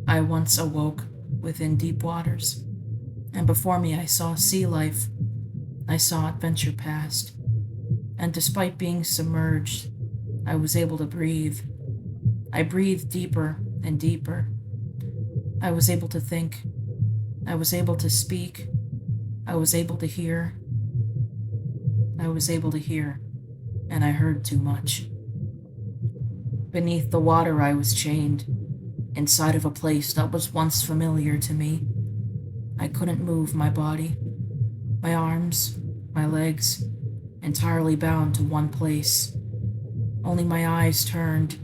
I once awoke within deep waters, and before me I saw sea life. I saw it venture past, and despite being submerged, I was able to breathe. I breathed deeper and deeper. I was able to think. I was able to speak. I was able to hear. I was able to hear, and I heard too much. Beneath the water, I was chained, inside of a place that was once familiar to me. I couldn't move my body, my arms, my legs, entirely bound to one place. Only my eyes turned,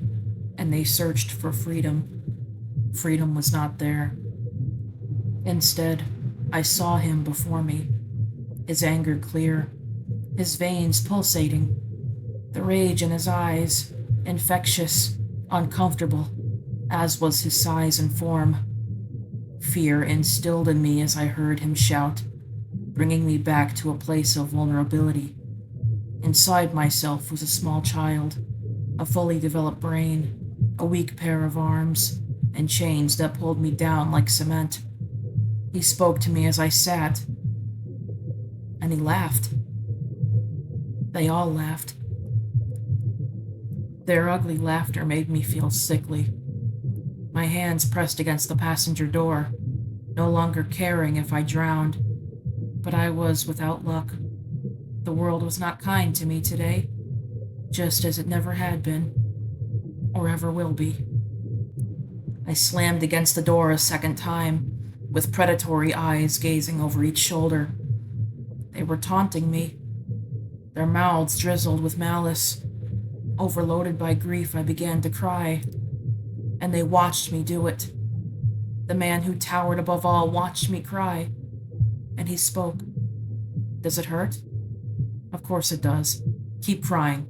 and they searched for freedom. Freedom was not there. Instead, I saw him before me, his anger clear, his veins pulsating, the rage in his eyes, infectious, uncomfortable, as was his size and form. Fear instilled in me as I heard him shout, bringing me back to a place of vulnerability. Inside myself was a small child, a fully developed brain, a weak pair of arms, and chains that pulled me down like cement. He spoke to me as I sat, and he laughed. They all laughed. Their ugly laughter made me feel sickly. My hands pressed against the passenger door, no longer caring if I drowned. But I was without luck. The world was not kind to me today, just as it never had been, or ever will be. I slammed against the door a second time, with predatory eyes gazing over each shoulder. They were taunting me, their mouths drizzled with malice. Overloaded by grief, I began to cry, and they watched me do it. The man who towered above all watched me cry, and he spoke. Does it hurt? Of course it does. Keep crying.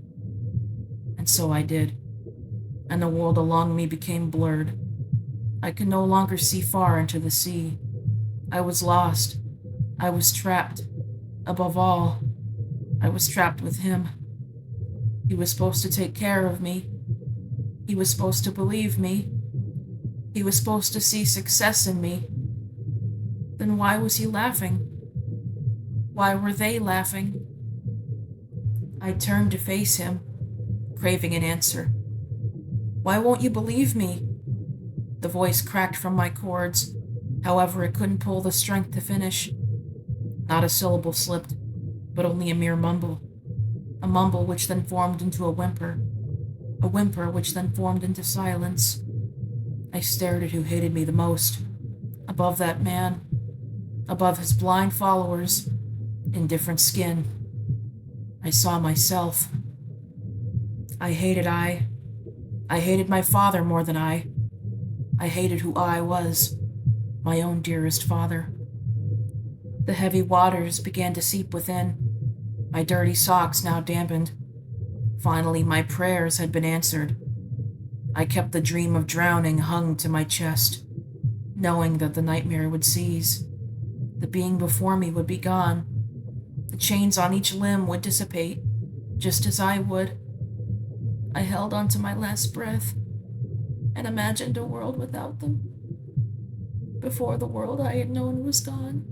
And so I did, and the world along me became blurred. I could no longer see far into the sea. I was lost. I was trapped. Above all, I was trapped with him. He was supposed to take care of me. He was supposed to believe me. He was supposed to see success in me. Then why was he laughing? Why were they laughing? I turned to face him, craving an answer. Why won't you believe me? The voice cracked from my cords, however it couldn't pull the strength to finish. Not a syllable slipped, but only a mere mumble. A mumble which then formed into a whimper which then formed into silence. I stared at who hated me the most. Above that man, above his blind followers, in different skin, I saw myself. I hated my father more than I hated who I was, my own dearest father. The heavy waters began to seep within, my dirty socks now dampened. Finally, my prayers had been answered. I kept the dream of drowning hung to my chest, knowing that the nightmare would cease. The being before me would be gone. The chains on each limb would dissipate, just as I would. I held on to my last breath and imagined a world without them, before the world I had known was gone.